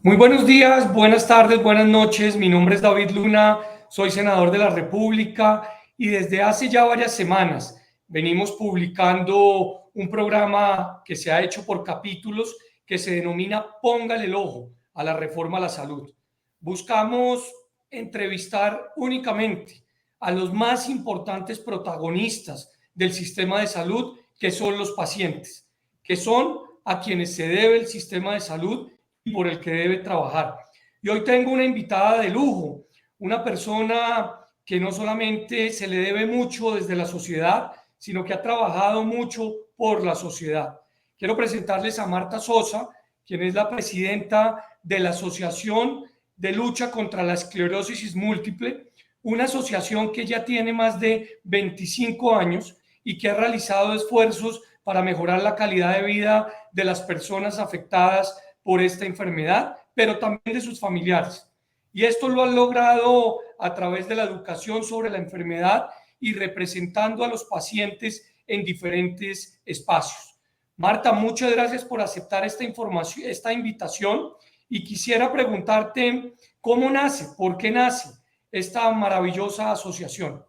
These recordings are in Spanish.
Muy buenos días, buenas tardes, buenas noches. Mi nombre es David Luna, soy senador de la República y desde hace ya varias semanas venimos publicando un programa que se ha hecho por capítulos que se denomina Póngale el ojo a la reforma a la salud. Buscamos entrevistar únicamente a los más importantes protagonistas del sistema de salud, que son los pacientes, que son a quienes se debe el sistema de salud y por el que debe trabajar. Y hoy tengo una invitada de lujo, una persona que no solamente se le debe mucho desde la sociedad, sino que ha trabajado mucho por la sociedad. Quiero presentarles a Marta Sosa, quien es la presidenta de la Asociación de Lucha contra la Esclerosis Múltiple, una asociación que ya tiene más de 25 años y que ha realizado esfuerzos para mejorar la calidad de vida de las personas afectadas por esta enfermedad, pero también de sus familiares. Y esto lo han logrado a través de la educación sobre la enfermedad y representando a los pacientes en diferentes espacios. Marta, muchas gracias por aceptar esta información, esta invitación, y quisiera preguntarte cómo nace, por qué nace esta maravillosa asociación.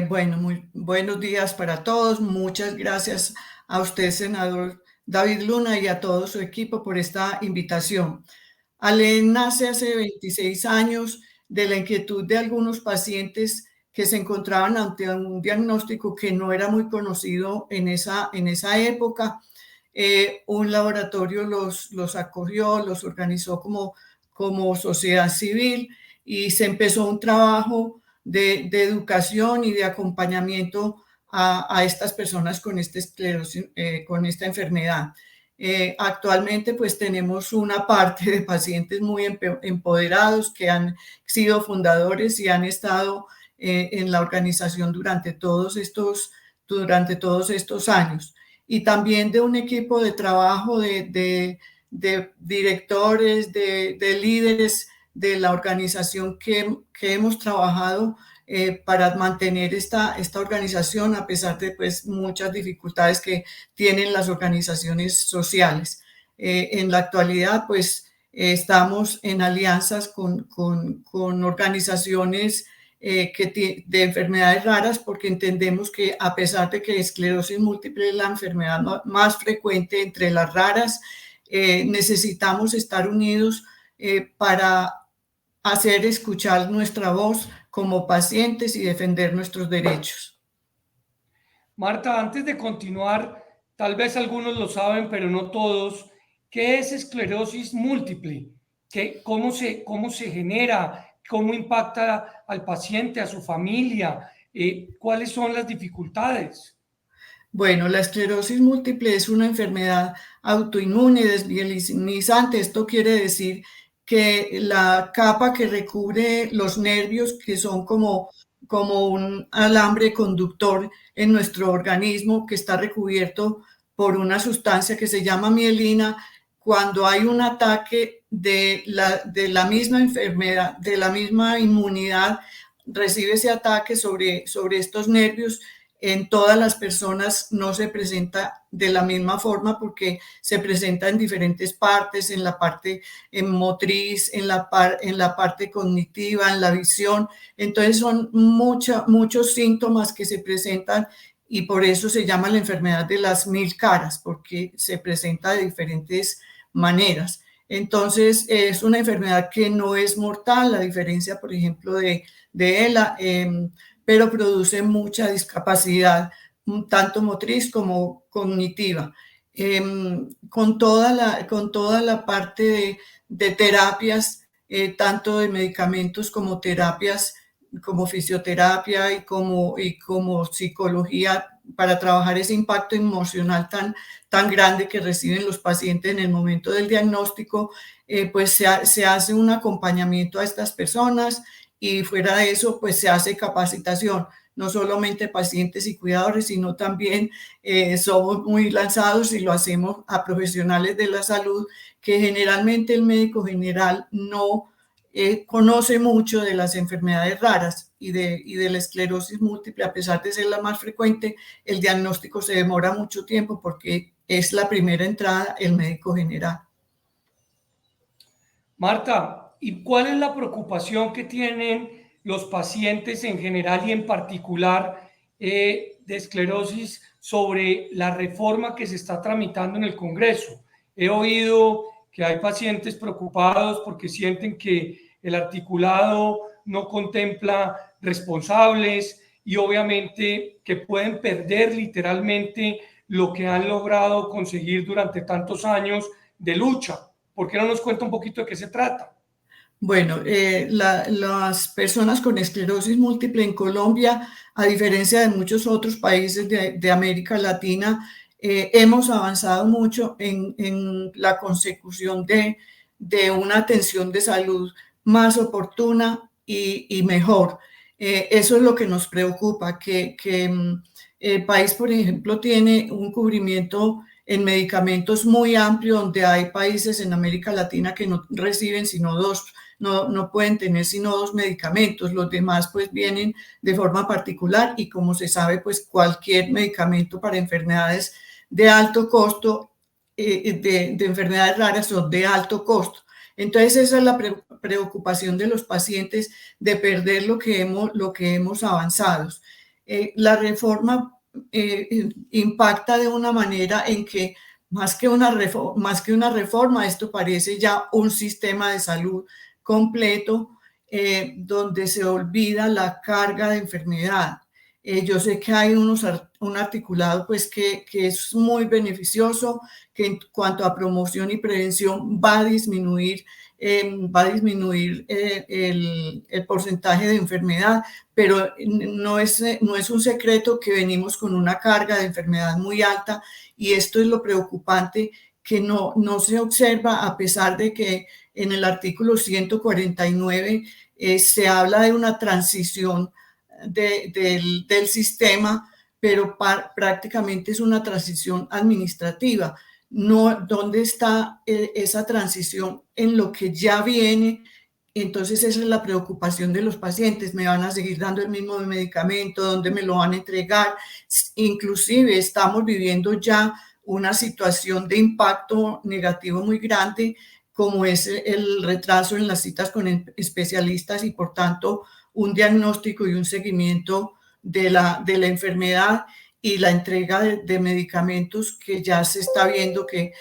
Bueno, muy buenos días para todos. Muchas gracias a usted, senador David Luna, y a todo su equipo por esta invitación. Ale nace hace 26 años de la inquietud de algunos pacientes que se encontraban ante un diagnóstico que no era muy conocido en esa época. Un laboratorio los acogió, los organizó como sociedad civil y se empezó un trabajo de educación y de acompañamiento a estas personas con esta esclerosis, con esta enfermedad. Actualmente pues tenemos una parte de pacientes muy empoderados que han sido fundadores y han estado en la organización durante todos estos años. Y también de un equipo de trabajo de directores, de líderes de la organización que hemos trabajado para mantener esta organización a pesar de pues, muchas dificultades que tienen las organizaciones sociales. En la actualidad, pues estamos en alianzas con organizaciones de enfermedades raras, porque entendemos que a pesar de que la esclerosis múltiple es la enfermedad más frecuente entre las raras, necesitamos estar unidos para hacer escuchar nuestra voz como pacientes y defender nuestros derechos. Marta, antes de continuar, tal vez algunos lo saben, pero no todos. ¿Qué es esclerosis múltiple? ¿Cómo se genera? ¿Cómo impacta al paciente, a su familia? ¿Cuáles son las dificultades? Bueno, la esclerosis múltiple es una enfermedad autoinmune desmielinizante. Esto quiere decir que la capa que recubre los nervios, que son como un alambre conductor en nuestro organismo, que está recubierto por una sustancia que se llama mielina, cuando hay un ataque de la misma enfermedad, de la misma inmunidad, recibe ese ataque sobre estos nervios. En todas las personas no se presenta de la misma forma porque se presenta en diferentes partes, en la parte motriz, en la parte cognitiva, en la visión. Entonces son muchos síntomas que se presentan y por eso se llama la enfermedad de las 1000 caras, porque se presenta de diferentes maneras. Entonces es una enfermedad que no es mortal, a diferencia, por ejemplo, de ELA, pero produce mucha discapacidad, tanto motriz como cognitiva. Con toda la parte de terapias, tanto de medicamentos como terapias, como fisioterapia y como psicología, para trabajar ese impacto emocional tan grande que reciben los pacientes en el momento del diagnóstico, pues se hace un acompañamiento a estas personas. Y fuera de eso, pues se hace capacitación, no solamente pacientes y cuidadores, sino también somos muy lanzados y lo hacemos a profesionales de la salud, que generalmente el médico general no conoce mucho de las enfermedades raras y de la esclerosis múltiple. A pesar de ser la más frecuente, el diagnóstico se demora mucho tiempo porque es la primera entrada el médico general. Marta, ¿y cuál es la preocupación que tienen los pacientes en general y en particular de esclerosis sobre la reforma que se está tramitando en el Congreso? He oído que hay pacientes preocupados porque sienten que el articulado no contempla responsables y obviamente que pueden perder literalmente lo que han logrado conseguir durante tantos años de lucha. ¿Por qué no nos cuenta un poquito de qué se trata? Bueno, las personas con esclerosis múltiple en Colombia, a diferencia de muchos otros países de América Latina, hemos avanzado mucho en la consecución de una atención de salud más oportuna y mejor. Eso es lo que nos preocupa, que el país, por ejemplo, tiene un cubrimiento en medicamentos muy amplio, donde hay países en América Latina que no reciben sino dos, no pueden tener sino dos medicamentos, los demás pues vienen de forma particular y como se sabe pues cualquier medicamento para enfermedades de alto costo, de enfermedades raras son de alto costo. Entonces esa es la preocupación de los pacientes de perder lo que hemos avanzado. La reforma impacta de una manera en que más que una reforma, esto parece ya un sistema de salud completo, donde se olvida la carga de enfermedad. Yo sé que hay un articulado pues que es muy beneficioso, que en cuanto a promoción y prevención va a disminuir el porcentaje de enfermedad, pero no es un secreto que venimos con una carga de enfermedad muy alta y esto es lo preocupante, que no se observa a pesar de que en el artículo 149 se habla de una transición del sistema, pero prácticamente es una transición administrativa. No, ¿dónde está esa transición en lo que ya viene? Entonces esa es la preocupación de los pacientes. ¿Me van a seguir dando el mismo medicamento? ¿Dónde me lo van a entregar? Inclusive estamos viviendo ya una situación de impacto negativo muy grande, como es el retraso en las citas con especialistas y por tanto un diagnóstico y un seguimiento de la enfermedad y la entrega de medicamentos que ya se está viendo que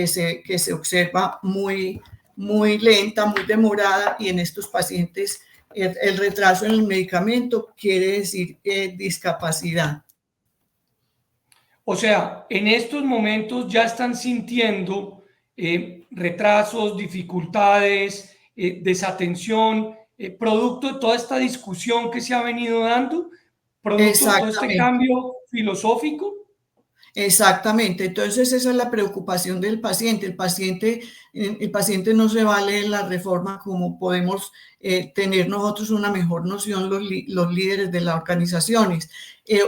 se observa muy lenta, muy demorada y en estos pacientes el retraso en el medicamento quiere decir discapacidad. O sea, en estos momentos ya están sintiendo retrasos, dificultades, desatención, producto de toda esta discusión que se ha venido dando, producto de todo este Exactamente. cambio filosófico. Exactamente, entonces esa es la preocupación del paciente. El paciente no se va a leer la reforma como podemos tener nosotros una mejor noción los líderes de las organizaciones.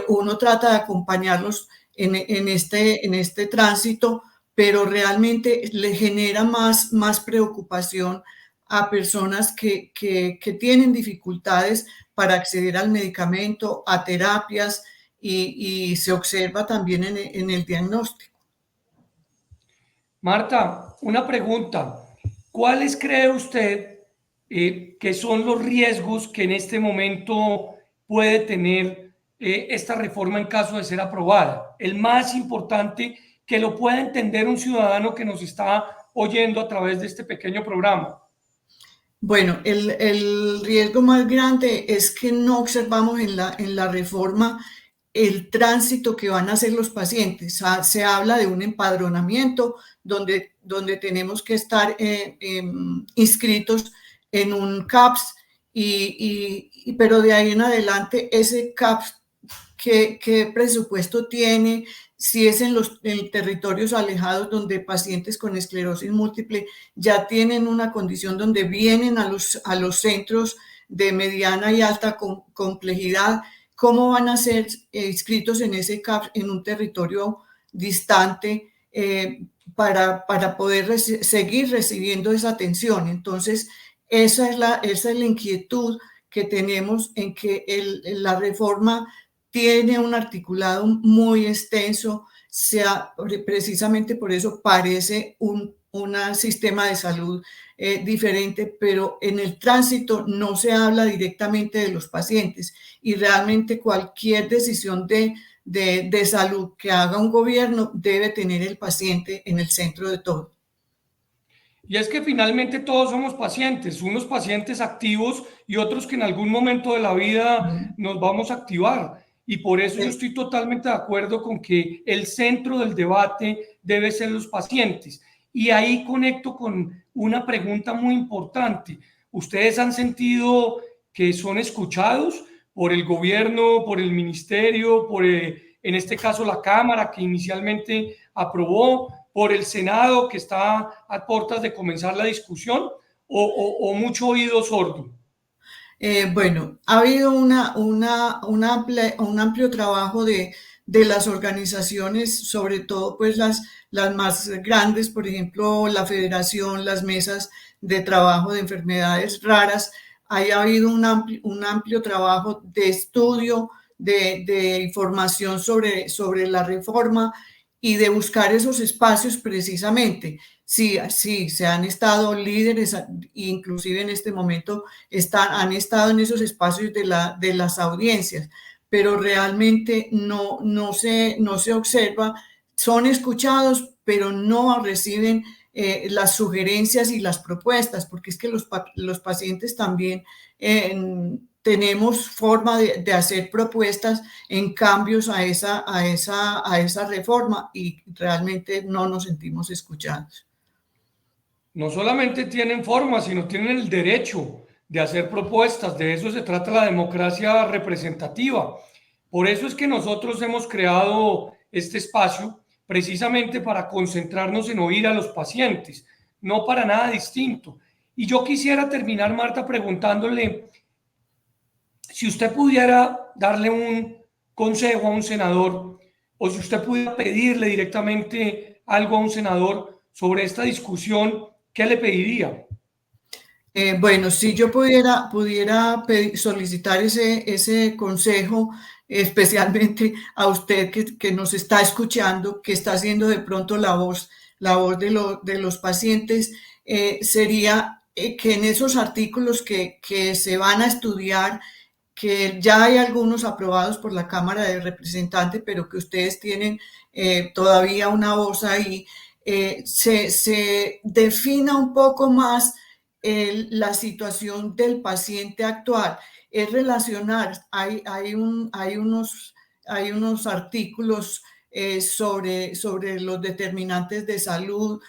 Uno trata de acompañarlos en este tránsito, pero realmente le genera más preocupación a personas que tienen dificultades para acceder al medicamento, a terapias y se observa también en el diagnóstico. Marta, una pregunta. ¿Cuáles cree usted que son los riesgos que en este momento puede tener esta reforma en caso de ser aprobada? El más importante que lo pueda entender un ciudadano que nos está oyendo a través de este pequeño programa. Bueno, el riesgo más grande es que no observamos en la reforma el tránsito que van a hacer los pacientes. Se habla de un empadronamiento donde tenemos que estar inscritos en un CAPS, pero de ahí en adelante ese CAPS, ¿qué presupuesto tiene? Si es en territorios alejados donde pacientes con esclerosis múltiple ya tienen una condición donde vienen a los centros de mediana y alta complejidad, ¿cómo van a ser inscritos en ese CAP en un territorio distante para poder seguir recibiendo esa atención? Entonces, esa es la inquietud que tenemos en que la reforma tiene un articulado muy extenso, precisamente por eso parece un sistema de salud diferente, pero en el tránsito no se habla directamente de los pacientes y realmente cualquier decisión de salud que haga un gobierno debe tener el paciente en el centro de todo. Y es que finalmente todos somos pacientes, unos pacientes activos y otros que en algún momento de la vida nos vamos a activar. Y por eso yo estoy totalmente de acuerdo con que el centro del debate debe ser los pacientes. Y ahí conecto con una pregunta muy importante. ¿Ustedes han sentido que son escuchados por el gobierno, por el ministerio, en este caso la Cámara que inicialmente aprobó, por el Senado que está a puertas de comenzar la discusión, o mucho oído sordo? Bueno, ha habido un amplio trabajo de las organizaciones, sobre todo pues las más grandes, por ejemplo, la Federación, las mesas de trabajo de enfermedades raras. Ha habido un amplio trabajo de estudio, de información sobre la reforma y de buscar esos espacios precisamente. Sí, sí, se han estado líderes, inclusive en este momento han estado en esos espacios de las audiencias, pero realmente no se observa, son escuchados, pero no reciben las sugerencias y las propuestas, porque es que los pacientes también tenemos forma de hacer propuestas en cambios a esa reforma y realmente no nos sentimos escuchados. No solamente tienen forma, sino tienen el derecho de hacer propuestas. De eso se trata la democracia representativa. Por eso es que nosotros hemos creado este espacio precisamente para concentrarnos en oír a los pacientes, no para nada distinto. Y yo quisiera terminar, Marta, preguntándole si usted pudiera darle un consejo a un senador o si usted pudiera pedirle directamente algo a un senador sobre esta discusión, ¿qué le pediría? Bueno, si yo pudiera solicitar ese consejo, especialmente a usted que nos está escuchando, que está haciendo de pronto la voz de los pacientes, sería que en esos artículos que se van a estudiar, que ya hay algunos aprobados por la Cámara de Representantes, pero que ustedes tienen todavía una voz ahí, se defina un poco más la situación del paciente actual. Es relacionar, hay unos artículos sobre los determinantes de salud,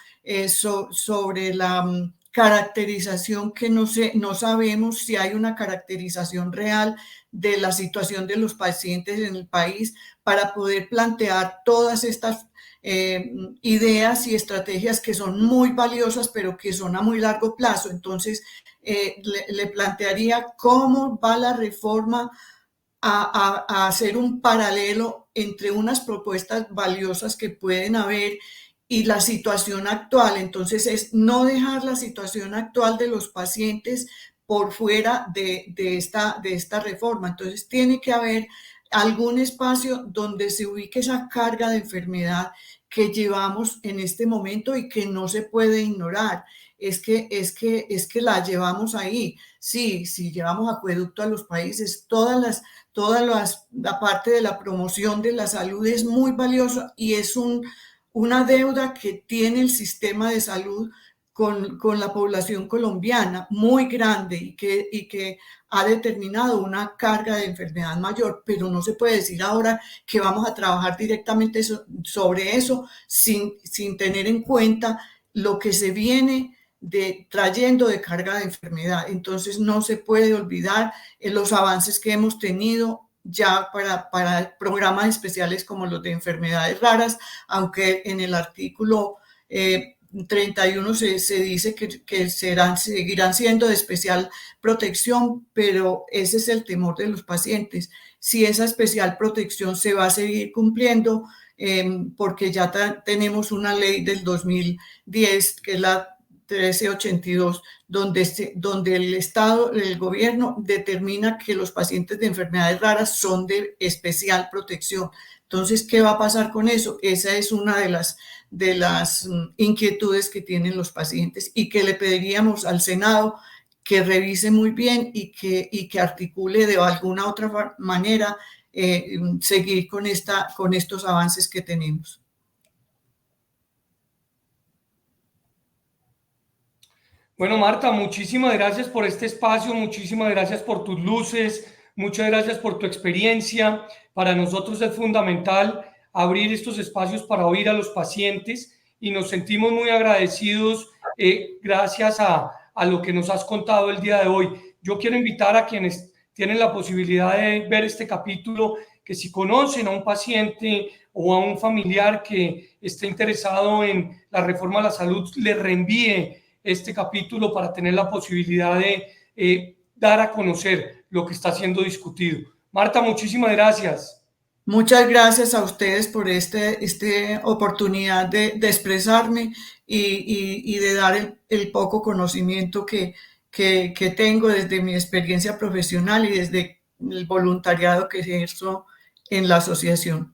sobre la caracterización que no sabemos si hay una caracterización real de la situación de los pacientes en el país para poder plantear todas estas ideas y estrategias que son muy valiosas, pero que son a muy largo plazo. Entonces, le plantearía cómo va la reforma a hacer un paralelo entre unas propuestas valiosas que pueden haber y la situación actual. Entonces, es no dejar la situación actual de los pacientes por fuera de esta reforma. Entonces, tiene que haber algún espacio donde se ubique esa carga de enfermedad que llevamos en este momento y que no se puede ignorar. Es que la llevamos ahí. Sí, si llevamos acueducto a los países, la parte de la promoción de la salud es muy valiosa y es una deuda que tiene el sistema de salud con la población colombiana muy grande y que ha determinado una carga de enfermedad mayor, pero no se puede decir ahora que vamos a trabajar directamente sobre eso sin tener en cuenta lo que se viene trayendo de carga de enfermedad. Entonces no se puede olvidar los avances que hemos tenido ya para programas especiales como los de enfermedades raras, aunque en el artículo 31 se dice que seguirán siendo de especial protección, pero ese es el temor de los pacientes. Si esa especial protección se va a seguir cumpliendo, porque ya tenemos una ley del 2010, que es la 1382, donde el Estado, el gobierno determina que los pacientes de enfermedades raras son de especial protección. Entonces, ¿qué va a pasar con eso? Esa es una de las inquietudes que tienen los pacientes y que le pediríamos al Senado que revise muy bien y que articule de alguna otra manera seguir con estos avances que tenemos. Bueno, Marta, muchísimas gracias por este espacio, muchísimas gracias por tus luces, muchas gracias por tu experiencia. Para nosotros es fundamental abrir estos espacios para oír a los pacientes y nos sentimos muy agradecidos gracias a lo que nos has contado el día de hoy. Yo quiero invitar a quienes tienen la posibilidad de ver este capítulo, que si conocen a un paciente o a un familiar que esté interesado en la reforma a la salud, le reenvíe este capítulo para tener la posibilidad de dar a conocer lo que está siendo discutido. Marta, muchísimas gracias. Muchas gracias a ustedes por esta oportunidad de expresarme y de dar el poco conocimiento que tengo desde mi experiencia profesional y desde el voluntariado que ejerzo en la asociación.